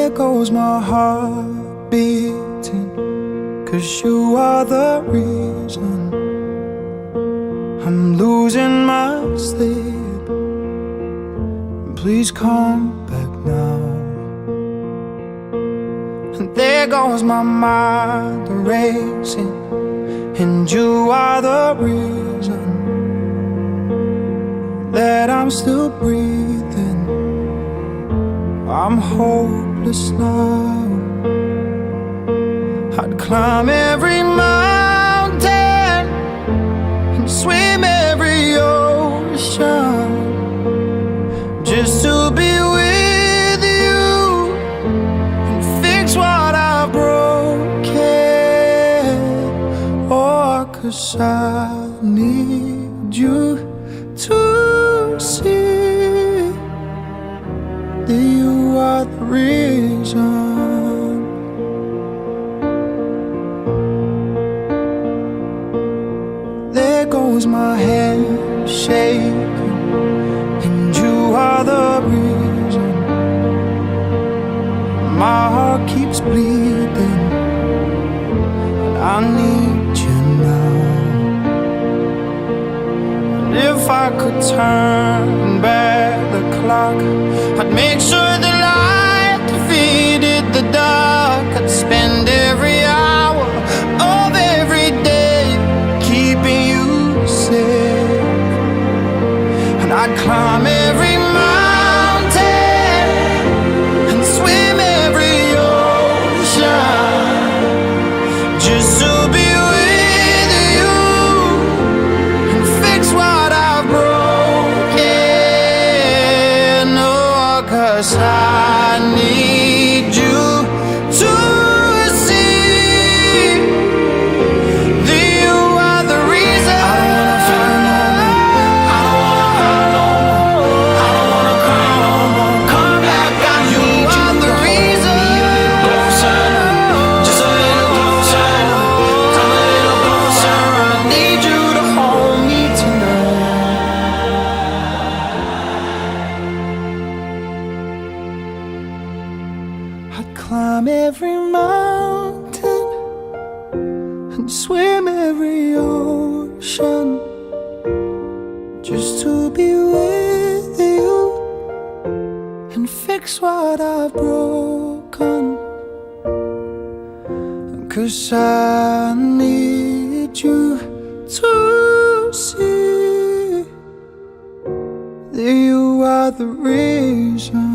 There goes my heart beating, 'cause you are the reason I'm losing my sleep. Please come back now. And there goes my mind racing, and you are the reason that I'm still breathing. I'm hopeless now. I'd climb every mountain and swim every ocean just to be with you and fix what I've broken. Oh, 'cause I need you to see that you are the reason. There goes my hand shaking, and you are the reason. My heart keeps bleeding, and I need you now. And if I could turn back the clock, I'd make sure the light defeated the dark. I'd spend every hour of every day keeping you safe, and I'd climb every mountain and swim every ocean just to be with you and fix what I've broken. Oh, 'cause I need you to see that you are the reason. I don't wanna feel no more. I don't wanna cry no more. I don't wanna cry no more. Come back, I need you. The reason. Be a little closer, just a little closer. Come a little closer. I need you to hold me tonight. I'd climb every mountain and swim every ocean just to be with you and fix what I've broken. 'Cause I need you to see that you are the reason.